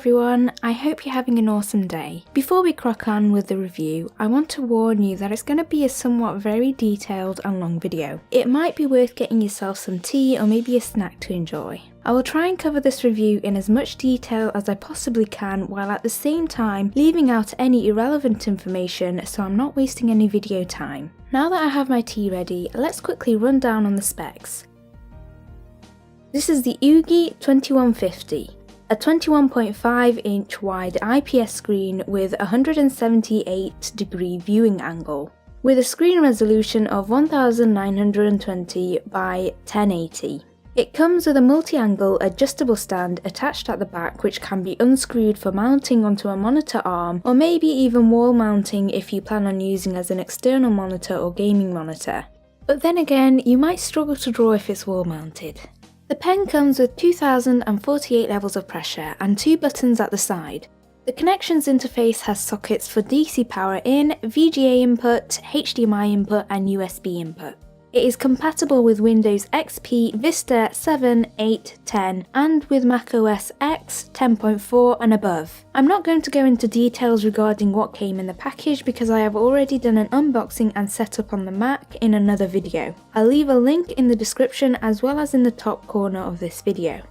everyone, I hope you're having an awesome day. Before we crack on with the review, I want to warn you that it's going to be a somewhat very detailed and long video. It might be worth getting yourself some tea or maybe a snack to enjoy. I will try and cover this review in as much detail as I possibly can while at the same time leaving out any irrelevant information so I'm not wasting any video time. Now that I have my tea ready, let's quickly run down on the specs. This is the Ugee 2150, a 21.5 inch wide IPS screen with a 178-degree viewing angle, with a screen resolution of 1920 by 1080. It comes with a multi-angle adjustable stand attached at the back which can be unscrewed for mounting onto a monitor arm or maybe even wall mounting if you plan on using as an external monitor or gaming monitor. But then again, you might struggle to draw if it's wall mounted. The pen comes with 2048 levels of pressure and 2 buttons at the side. The connections interface has sockets for DC power in, VGA input, HDMI input and USB input. It is compatible with Windows XP, Vista 7, 8, 10 and with macOS X 10.4 and above. I'm not going to go into details regarding what came in the package because I have already done an unboxing and setup on the Mac in another video. I'll leave a link in the description as well as in the top corner of this video.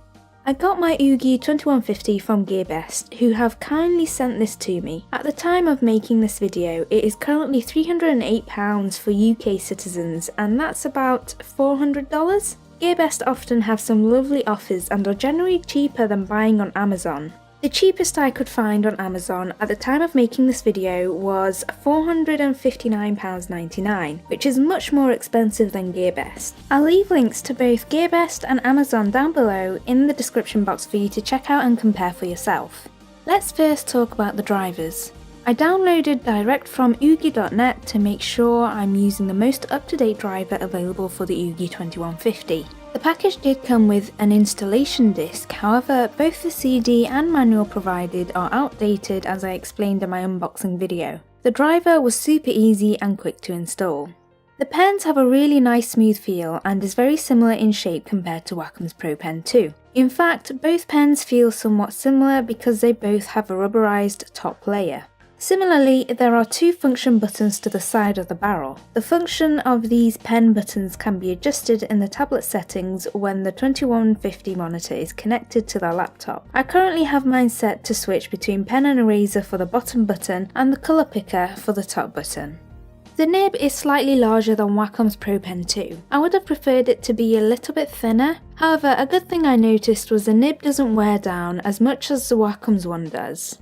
I got my Ugee 2150 from GearBest, who have kindly sent this to me. At the time of making this video, it is currently £308 for UK citizens, and that's about $400? GearBest often have some lovely offers and are generally cheaper than buying on Amazon. The cheapest I could find on Amazon at the time of making this video was £459.99, which is much more expensive than GearBest. I'll leave links to both GearBest and Amazon down below in the description box for you to check out and compare for yourself. Let's first talk about the drivers. I downloaded direct from Ugee.net to make sure I'm using the most up-to-date driver available for the Ugee 2150. The package did come with an installation disc, however both the CD and manual provided are outdated as I explained in my unboxing video. The driver was super easy and quick to install. The pens have a really nice smooth feel and is very similar in shape compared to Wacom's Pro Pen 2. In fact, both pens feel somewhat similar because they both have a rubberized top layer. Similarly, there are 2 function buttons to the side of the barrel. The function of these pen buttons can be adjusted in the tablet settings when the 2150 monitor is connected to the laptop. I currently have mine set to switch between pen and eraser for the bottom button and the colour picker for the top button. The nib is slightly larger than Wacom's Pro Pen 2. I would have preferred it to be a little bit thinner. However, a good thing I noticed was the nib doesn't wear down as much as the Wacom's one does.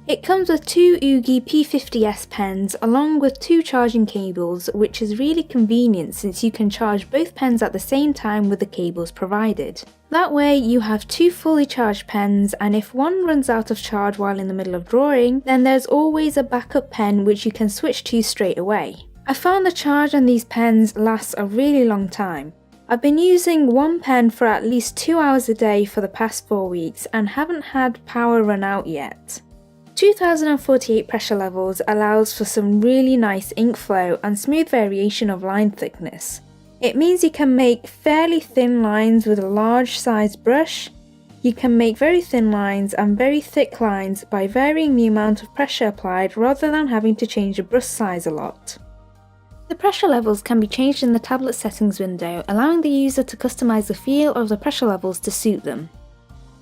It comes with 2 Ugee P50S pens along with 2 charging cables, which is really convenient since you can charge both pens at the same time with the cables provided. That way you have 2 fully charged pens, and if one runs out of charge while in the middle of drawing, then there's always a backup pen which you can switch to straight away. I found the charge on these pens lasts a really long time. I've been using one pen for at least 2 hours a day for the past 4 weeks and haven't had power run out yet. 2048 pressure levels allows for some really nice ink flow and smooth variation of line thickness. It means you can make fairly thin lines with a large sized brush. You can make very thin lines and very thick lines by varying the amount of pressure applied rather than having to change the brush size a lot. The pressure levels can be changed in the tablet settings window, allowing the user to customize the feel of the pressure levels to suit them.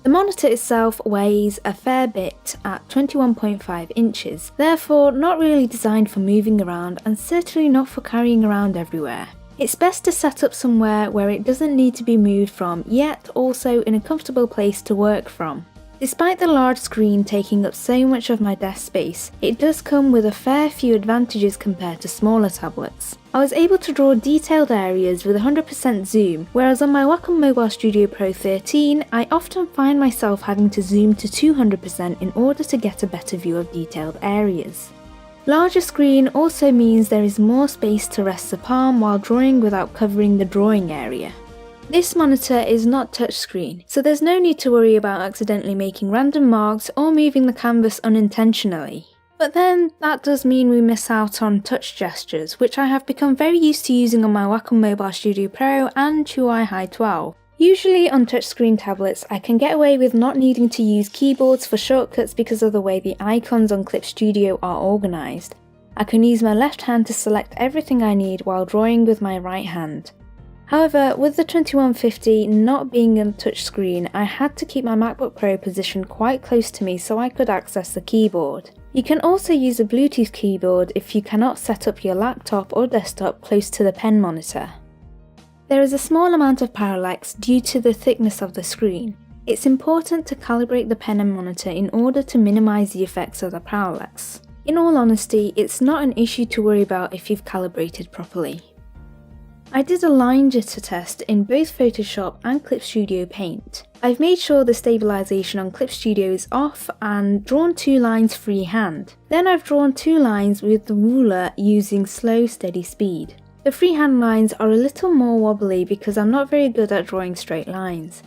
The monitor itself weighs a fair bit at 21.5 inches, therefore not really designed for moving around and certainly not for carrying around everywhere. It's best to set up somewhere where it doesn't need to be moved from, yet also in a comfortable place to work from. Despite the large screen taking up so much of my desk space, it does come with a fair few advantages compared to smaller tablets. I was able to draw detailed areas with 100% zoom, whereas on my Wacom Mobile Studio Pro 13, I often find myself having to zoom to 200% in order to get a better view of detailed areas. Larger screen also means there is more space to rest the palm while drawing without covering the drawing area. This monitor is not touchscreen, so there's no need to worry about accidentally making random marks or moving the canvas unintentionally. But then that does mean we miss out on touch gestures, which I have become very used to using on my Wacom Mobile Studio Pro and Ugee Hi 12. Usually on touchscreen tablets, I can get away with not needing to use keyboards for shortcuts because of the way the icons on Clip Studio are organised. I can use my left hand to select everything I need while drawing with my right hand. However, with the 2150 not being a touchscreen, I had to keep my MacBook Pro positioned quite close to me so I could access the keyboard. You can also use a Bluetooth keyboard if you cannot set up your laptop or desktop close to the pen monitor. There is a small amount of parallax due to the thickness of the screen. It's important to calibrate the pen and monitor in order to minimize the effects of the parallax. In all honesty, it's not an issue to worry about if you've calibrated properly. I did a line jitter test in both Photoshop and Clip Studio Paint. I've made sure the stabilization on Clip Studio is off and drawn 2 lines freehand. Then I've drawn 2 lines with the ruler using slow, steady speed. The freehand lines are a little more wobbly because I'm not very good at drawing straight lines.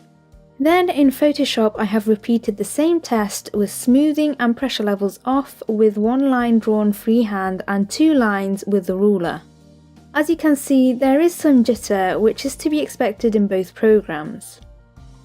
Then in Photoshop I have repeated the same test with smoothing and pressure levels off with 1 line drawn freehand and 2 lines with the ruler. As you can see, there is some jitter, which is to be expected in both programs.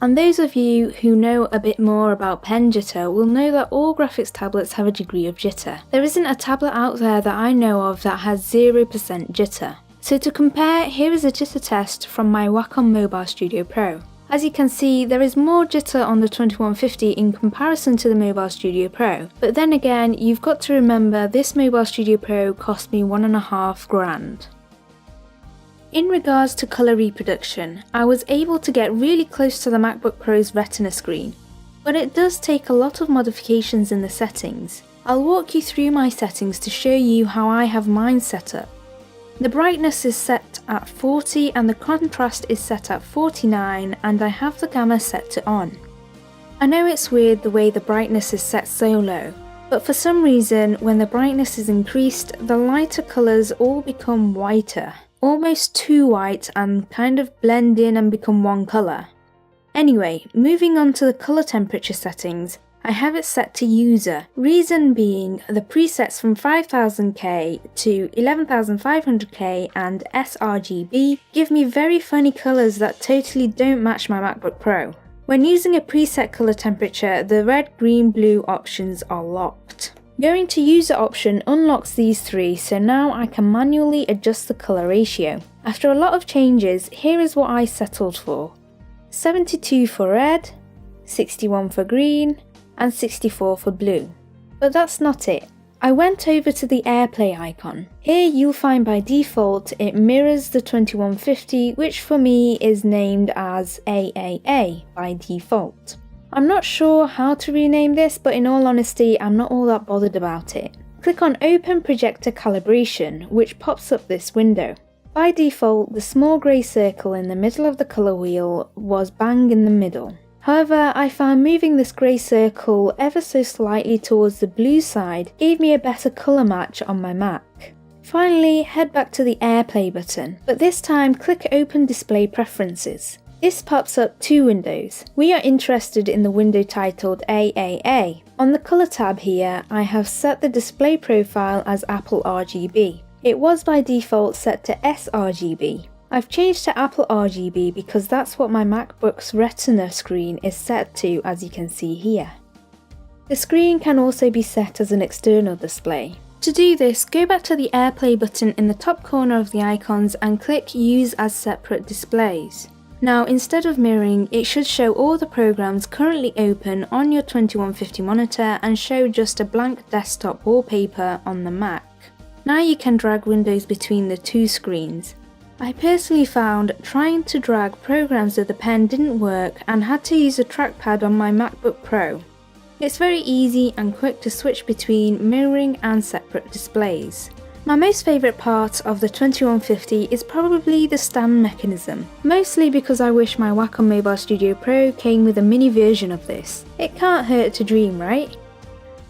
And those of you who know a bit more about pen jitter will know that all graphics tablets have a degree of jitter. There isn't a tablet out there that I know of that has 0% jitter. So to compare, here is a jitter test from my Wacom Mobile Studio Pro. As you can see, there is more jitter on the 2150 in comparison to the Mobile Studio Pro, but then again, you've got to remember this Mobile Studio Pro cost me $1,500. In regards to colour reproduction, I was able to get really close to the MacBook Pro's Retina screen, but it does take a lot of modifications in the settings. I'll walk you through my settings to show you how I have mine set up. The brightness is set at 40 and the contrast is set at 49, and I have the gamma set to on. I know it's weird the way the brightness is set so low, but for some reason when the brightness is increased, the lighter colours all become whiter, almost too white, and kind of blend in and become one colour. Anyway, moving on to the colour temperature settings, I have it set to user, reason being the presets from 5000K to 11500K and sRGB give me very funny colours that totally don't match my MacBook Pro. When using a preset colour temperature, the red, green, blue options are locked. Going to user option unlocks these 3, so now I can manually adjust the colour ratio. After a lot of changes, here is what I settled for. 72 for red, 61 for green, and 64 for blue. But that's not it. I went over to the AirPlay icon. Here you'll find by default it mirrors the 2150, which for me is named as AAA by default. I'm not sure how to rename this, but in all honesty I'm not all that bothered about it. Click on Open Projector Calibration, which pops up this window. By default, the small grey circle in the middle of the colour wheel was bang in the middle. However, I found moving this grey circle ever so slightly towards the blue side gave me a better colour match on my Mac. Finally, head back to the AirPlay button, but this time click Open Display Preferences. This pops up 2 windows. We are interested in the window titled AAA. On the colour tab here, I have set the display profile as Apple RGB. It was by default set to sRGB. I've changed to Apple RGB because that's what my MacBook's Retina screen is set to, as you can see here. The screen can also be set as an external display. To do this, go back to the AirPlay button in the top corner of the icons and click Use as Separate Displays. Now, instead of mirroring, it should show all the programs currently open on your 2150 monitor and show just a blank desktop wallpaper on the Mac. Now you can drag windows between the 2 screens. I personally found trying to drag programs with the pen didn't work and had to use a trackpad on my MacBook Pro. It's very easy and quick to switch between mirroring and separate displays. My most favourite part of the 2150 is probably the stand mechanism, mostly because I wish my Wacom Mobile Studio Pro came with a mini version of this. It can't hurt to dream, right?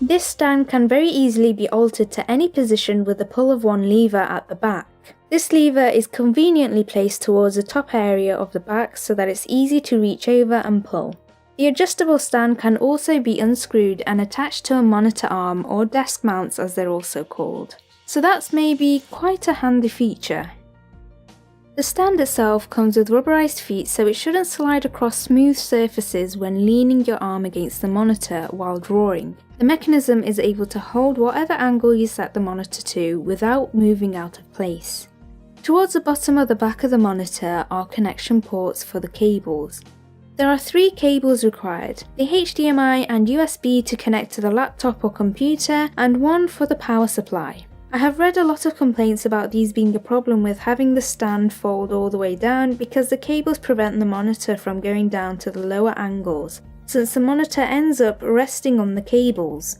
This stand can very easily be altered to any position with the pull of one lever at the back. This lever is conveniently placed towards the top area of the back so that it's easy to reach over and pull. The adjustable stand can also be unscrewed and attached to a monitor arm, or desk mounts as they're also called. So that's maybe quite a handy feature. The stand itself comes with rubberized feet, so it shouldn't slide across smooth surfaces when leaning your arm against the monitor while drawing. The mechanism is able to hold whatever angle you set the monitor to without moving out of place. Towards the bottom of the back of the monitor are connection ports for the cables. There are 3 cables required, the HDMI and USB to connect to the laptop or computer, and one for the power supply. I have read a lot of complaints about these being a problem with having the stand fold all the way down because the cables prevent the monitor from going down to the lower angles, since the monitor ends up resting on the cables.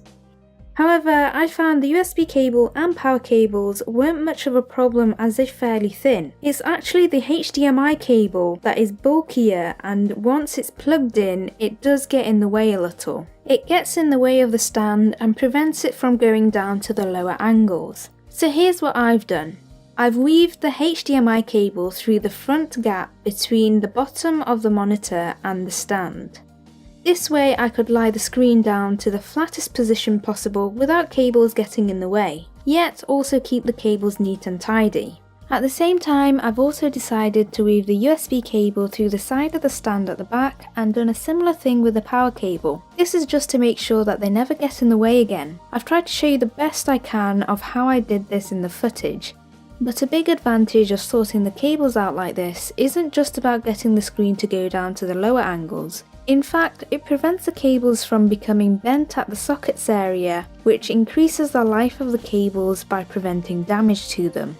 However, I found the USB cable and power cables weren't much of a problem as they're fairly thin. It's actually the HDMI cable that is bulkier, and once it's plugged in, it does get in the way a little. It gets in the way of the stand and prevents it from going down to the lower angles. So here's what I've done. I've weaved the HDMI cable through the front gap between the bottom of the monitor and the stand. This way I could lie the screen down to the flattest position possible without cables getting in the way, yet also keep the cables neat and tidy. At the same time, I've also decided to weave the USB cable through the side of the stand at the back and done a similar thing with the power cable. This is just to make sure that they never get in the way again. I've tried to show you the best I can of how I did this in the footage. But a big advantage of sorting the cables out like this isn't just about getting the screen to go down to the lower angles. In fact, it prevents the cables from becoming bent at the sockets area, which increases the life of the cables by preventing damage to them.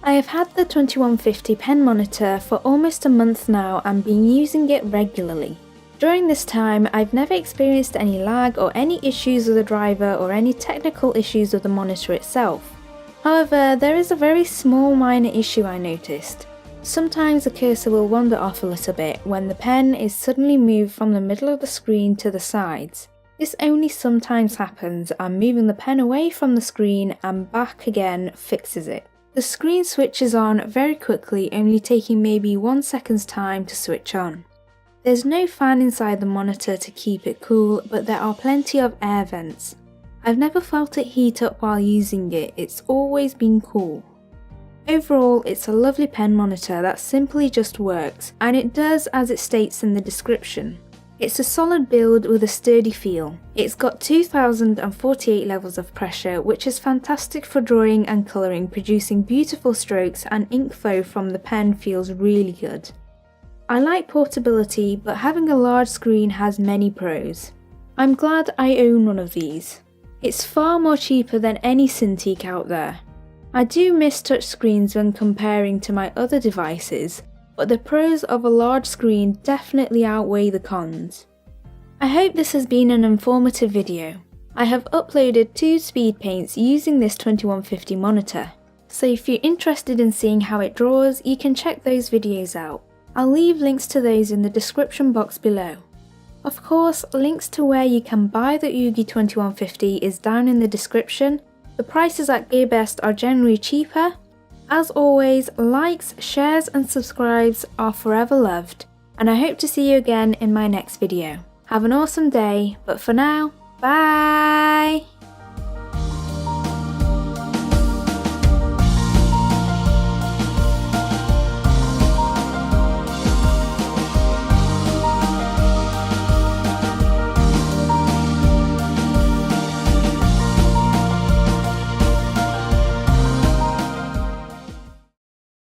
I have had the 2150 pen monitor for almost a month now and been using it regularly. During this time, I've never experienced any lag or any issues with the driver or any technical issues with the monitor itself. However, there is a very small minor issue I noticed. Sometimes the cursor will wander off a little bit when the pen is suddenly moved from the middle of the screen to the sides. This only sometimes happens, and moving the pen away from the screen and back again fixes it. The screen switches on very quickly, only taking maybe 1 second's time to switch on. There's no fan inside the monitor to keep it cool, but there are plenty of air vents. I've never felt it heat up while using it, it's always been cool. Overall, it's a lovely pen monitor that simply just works, and it does as it states in the description. It's a solid build with a sturdy feel. It's got 2048 levels of pressure, which is fantastic for drawing and colouring, producing beautiful strokes, and ink flow from the pen feels really good. I like portability, but having a large screen has many pros. I'm glad I own one of these. It's far more cheaper than any Cintiq out there. I do miss touchscreens when comparing to my other devices, but the pros of a large screen definitely outweigh the cons. I hope this has been an informative video. I have uploaded 2 speed paints using this 2150 monitor, so if you're interested in seeing how it draws, you can check those videos out. I'll leave links to those in the description box below. Of course, links to where you can buy the Ugee 2150 is down in the description. The prices at GearBest are generally cheaper. As always, likes, shares and subscribes are forever loved, and I hope to see you again in my next video. Have an awesome day, but for now, bye!